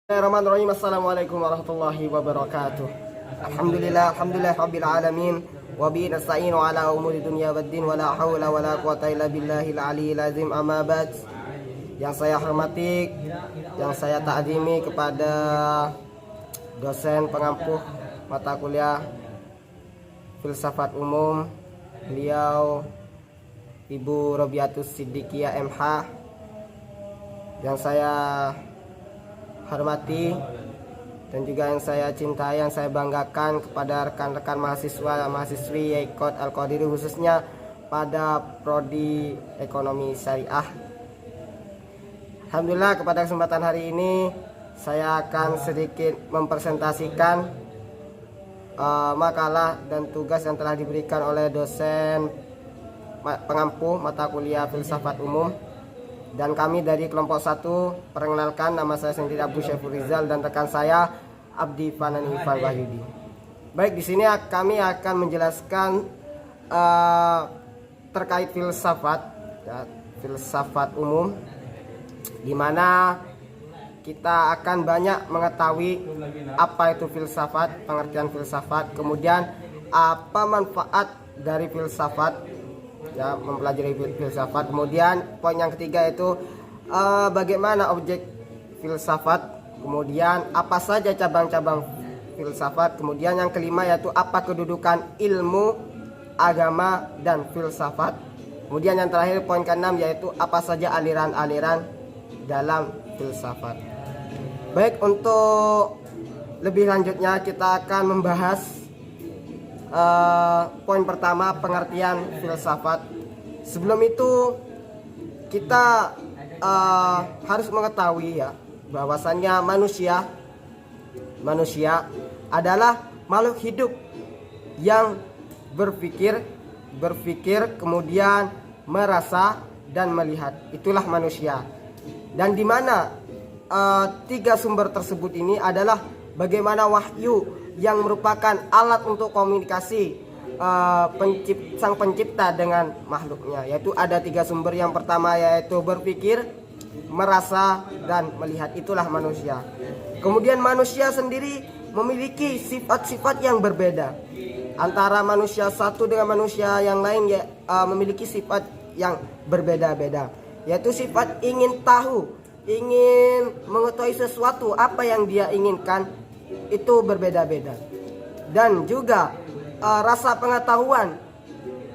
Bismillahirrahmanirrahim. Assalamualaikum warahmatullahi wabarakatuh. Alhamdulillah rabbil alamin. Wa bihi nasta'inu ala umuri dunya waddin wa la haula wa la quwata illa billahil aliyyil azim. Amma ba'd. Yang saya hormati, yang saya ta'zimi kepada dosen pengampuh mata kuliah Filsafat Umum, beliau Ibu Robiatus Siddiqiyah MH. Yang saya hormati dan juga yang saya cintai, yang saya banggakan kepada rekan-rekan mahasiswi YIKOT Al-Qadiri, khususnya pada prodi Ekonomi Syariah. Alhamdulillah, kepada kesempatan hari ini saya akan sedikit mempresentasikan makalah dan tugas yang telah diberikan oleh dosen pengampuh mata kuliah Filsafat Umum. Dan kami dari kelompok 1, perkenalkan, nama saya sendiri Abu Syaiful Rizal dan rekan saya Abdi Fanani Ifal Wahyudi. Baik, di sini kami akan menjelaskan terkait filsafat, ya, filsafat umum, di mana kita akan banyak mengetahui apa itu filsafat, pengertian filsafat, kemudian apa manfaat dari filsafat, ya, mempelajari filsafat. Kemudian poin yang ketiga itu bagaimana objek filsafat, kemudian apa saja cabang-cabang filsafat, kemudian yang kelima yaitu apa kedudukan ilmu, agama, dan filsafat, kemudian yang terakhir poin keenam yaitu apa saja aliran-aliran dalam filsafat. Baik, untuk lebih lanjutnya kita akan membahas poin pertama, pengertian filsafat. Sebelum itu kita harus mengetahui, ya, bahwasannya manusia adalah makhluk hidup yang berpikir kemudian merasa dan melihat. Itulah manusia. Dan di mana tiga sumber tersebut ini adalah bagaimana wahyu yang merupakan alat untuk komunikasi sang pencipta dengan makhluknya, yaitu ada tiga sumber. Yang pertama yaitu berpikir, merasa, dan melihat. Itulah manusia. Kemudian manusia sendiri memiliki sifat-sifat yang berbeda. Antara manusia satu dengan manusia yang lain, ya, memiliki sifat yang berbeda-beda, yaitu sifat ingin tahu, ingin mengetahui sesuatu, apa yang dia inginkan itu berbeda-beda. Dan juga rasa pengetahuan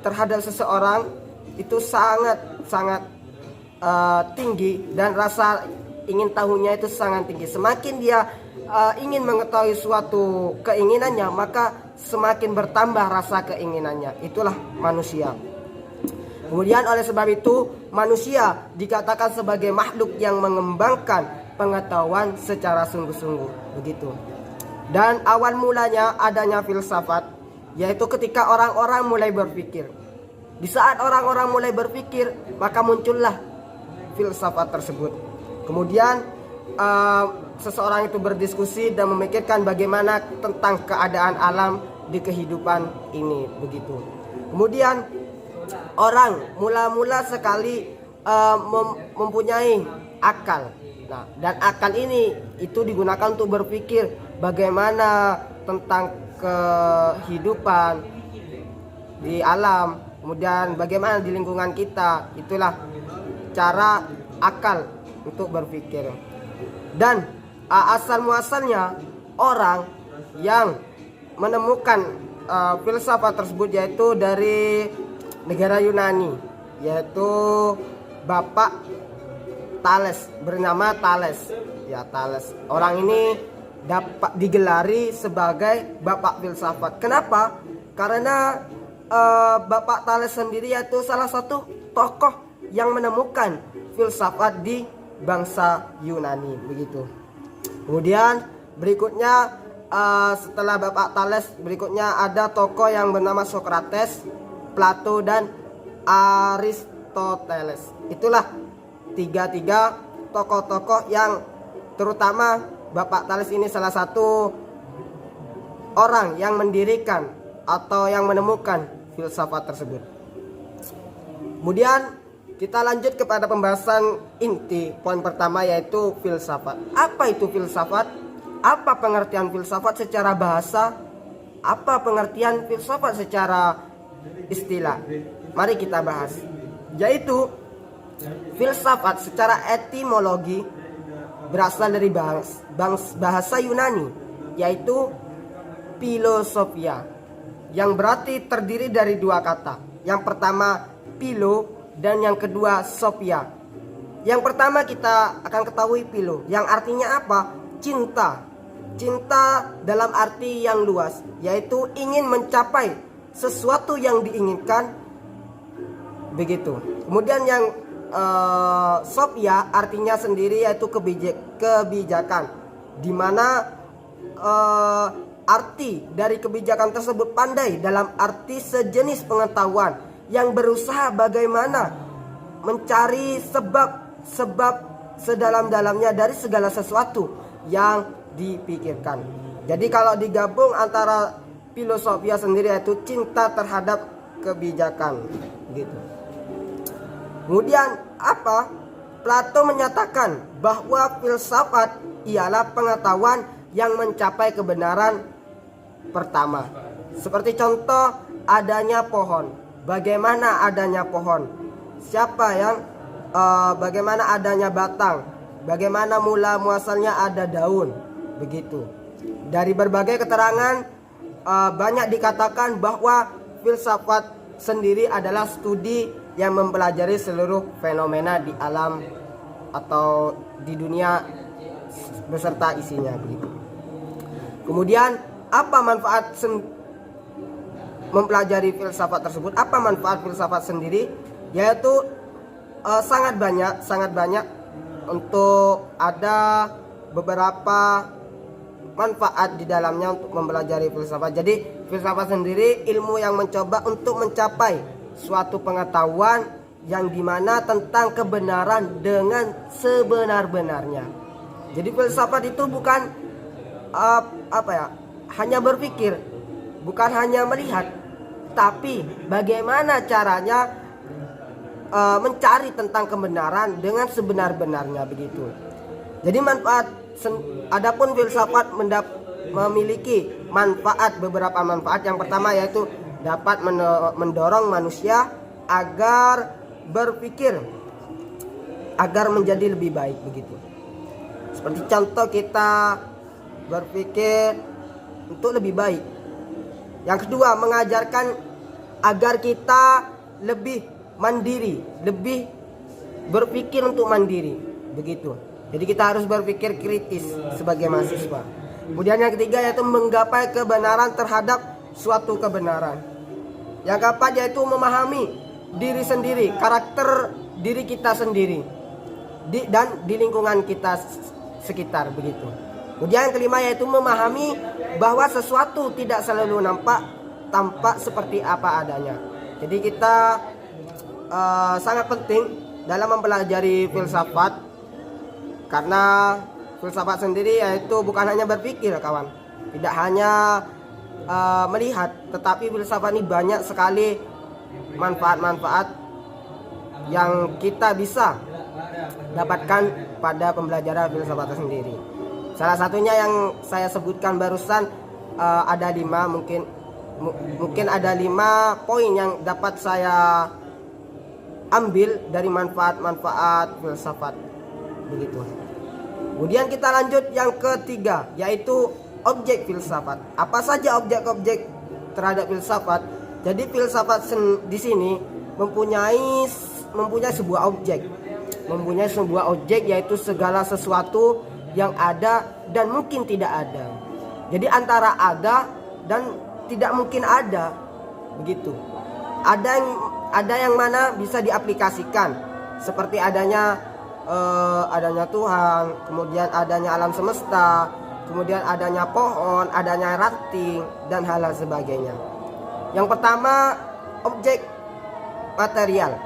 terhadap seseorang itu sangat tinggi, dan rasa ingin tahunya itu sangat tinggi. Semakin dia ingin mengetahui suatu keinginannya, maka semakin bertambah rasa keinginannya. Itulah manusia. Kemudian oleh sebab itu manusia dikatakan sebagai makhluk yang mengembangkan pengetahuan secara sungguh-sungguh, begitu. Dan awal mulanya adanya filsafat yaitu ketika orang-orang mulai berpikir. Di saat orang-orang mulai berpikir, maka muncullah filsafat tersebut. Kemudian seseorang itu berdiskusi dan memikirkan bagaimana tentang keadaan alam di kehidupan ini, begitu. Kemudian orang mula-mula sekali mempunyai akal. Nah, dan akal ini itu digunakan untuk berpikir bagaimana tentang kehidupan di alam, kemudian bagaimana di lingkungan kita. Itulah cara akal untuk berpikir. Dan asal muasalnya orang yang menemukan filsafat tersebut yaitu dari negara Yunani, yaitu Bapak Thales, bernama Thales. Ya, Thales. Orang ini dapat digelari sebagai Bapak Filsafat. Kenapa? Karena Bapak Thales sendiri yaitu salah satu tokoh yang menemukan filsafat di bangsa Yunani, begitu. Kemudian berikutnya setelah Bapak Thales, berikutnya ada tokoh yang bernama Socrates, Plato, dan Aristoteles. Itulah tiga tokoh-tokoh yang, terutama Bapak Thales ini salah satu orang yang mendirikan atau yang menemukan filsafat tersebut. Kemudian kita lanjut kepada pembahasan inti poin pertama, yaitu filsafat. Apa itu filsafat? Apa pengertian filsafat secara bahasa? Apa pengertian filsafat secara istilah? Mari kita bahas. Yaitu filsafat secara etimologi berasal dari bahasa Yunani, yaitu philosophia, yang berarti terdiri dari dua kata. Yang pertama philo dan yang kedua sophia. Yang pertama kita akan ketahui philo, yang artinya apa? Cinta. Cinta dalam arti yang luas, yaitu ingin mencapai sesuatu yang diinginkan, begitu. Kemudian yang sophia artinya sendiri, yaitu kebijakan, dimana arti dari kebijakan tersebut pandai dalam arti sejenis pengetahuan yang berusaha bagaimana mencari sebab sedalam-dalamnya dari segala sesuatu yang dipikirkan. Jadi kalau digabung antara filosofia sendiri, yaitu cinta terhadap kebijakan, gitu. Kemudian apa? Plato menyatakan bahwa filsafat ialah pengetahuan yang mencapai kebenaran pertama. Seperti contoh adanya pohon. Bagaimana adanya pohon? Bagaimana adanya batang? Bagaimana mula muasalnya ada daun? Begitu. Dari berbagai keterangan banyak dikatakan bahwa filsafat sendiri adalah studi yang mempelajari seluruh fenomena di alam atau di dunia beserta isinya, begitu. Kemudian apa manfaat mempelajari filsafat tersebut? Apa manfaat filsafat sendiri? Yaitu sangat banyak untuk ada beberapa manfaat di dalamnya untuk mempelajari filsafat. Jadi filsafat sendiri ilmu yang mencoba untuk mencapai suatu pengetahuan yang dimana tentang kebenaran dengan sebenar-benarnya. Jadi filsafat itu bukan hanya berpikir, bukan hanya melihat, tapi bagaimana caranya mencari tentang kebenaran dengan sebenar-benarnya, begitu. Jadi adapun filsafat memiliki beberapa manfaat. Yang pertama yaitu dapat mendorong manusia agar berpikir agar menjadi lebih baik, begitu. Seperti contoh kita berpikir untuk lebih baik. Yang kedua, mengajarkan agar kita lebih mandiri, lebih berpikir untuk mandiri, begitu. Jadi kita harus berpikir kritis sebagai mahasiswa. Kemudian yang ketiga yaitu menggapai kebenaran terhadap suatu kebenaran. Yang keempat yaitu memahami diri sendiri, karakter diri kita sendiri dan di lingkungan kita sekitar, begitu. Kemudian yang kelima yaitu memahami bahwa sesuatu tidak selalu tampak seperti apa adanya. Jadi kita sangat penting dalam mempelajari filsafat, karena filsafat sendiri yaitu bukan hanya berpikir, kawan. Tidak hanya melihat, tetapi filsafat ini banyak sekali manfaat-manfaat yang kita bisa dapatkan pada pembelajaran filsafat sendiri. Salah satunya yang saya sebutkan barusan, ada 5, mungkin ada 5 poin yang dapat saya ambil dari manfaat-manfaat filsafat, begitu. Kemudian kita lanjut yang ketiga, yaitu objek filsafat. Apa saja objek-objek terhadap filsafat? Jadi filsafat di sini mempunyai sebuah objek, yaitu segala sesuatu yang ada dan mungkin tidak ada. Jadi antara ada dan tidak mungkin ada, begitu. Ada yang mana bisa diaplikasikan, seperti adanya Tuhan, kemudian adanya alam semesta, kemudian adanya pohon, adanya ranting dan hal sebagainya. Yang pertama objek material,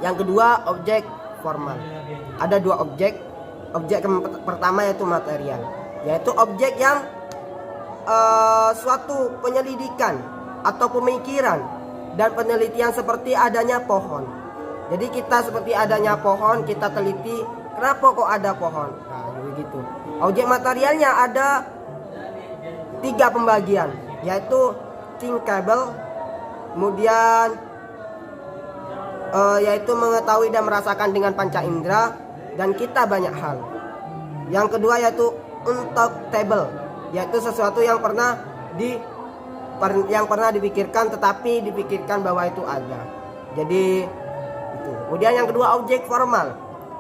yang kedua objek formal. Ada 2 objek. Objek yang pertama yaitu material, yaitu objek yang suatu penyelidikan atau pemikiran dan penelitian, seperti adanya pohon. Jadi kita seperti adanya pohon, kita teliti kenapa kok ada pohon. Nah, begitu. Objek materialnya ada 3 pembagian, yaitu thinkable, kemudian yaitu mengetahui dan merasakan dengan panca indera, dan kita banyak hal. Yang kedua yaitu untouchable, yaitu sesuatu yang pernah dipikirkan tetapi dipikirkan bahwa itu ada. Jadi itu. Kemudian yang kedua objek formal,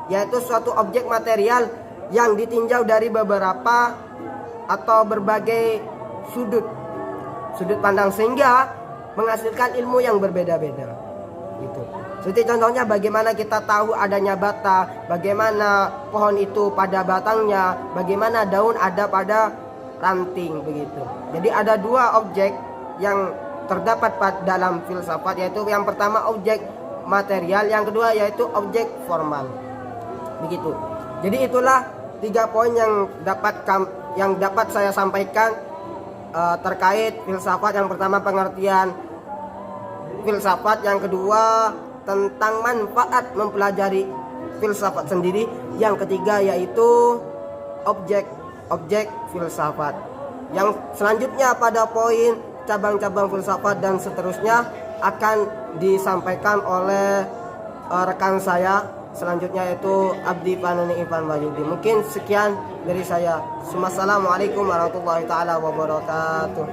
yaitu suatu objek material yang ditinjau dari beberapa atau berbagai sudut pandang sehingga menghasilkan ilmu yang berbeda-beda. Gitu. Seperti contohnya bagaimana kita tahu adanya bata, bagaimana pohon itu pada batangnya, bagaimana daun ada pada ranting begitu. Jadi ada 2 objek yang terdapat dalam filsafat, yaitu yang pertama objek material, yang kedua yaitu objek formal. Begitu. Jadi itulah 3 poin yang dapat saya sampaikan terkait filsafat. Yang pertama pengertian filsafat, yang kedua tentang manfaat mempelajari filsafat sendiri, yang ketiga yaitu objek filsafat. Yang selanjutnya pada poin cabang-cabang filsafat dan seterusnya akan disampaikan oleh rekan saya selanjutnya, yaitu Abdi Panani Ivan Wahyudi. Mungkin sekian dari saya. Assalamualaikum warahmatullahi taala wabarakatuh.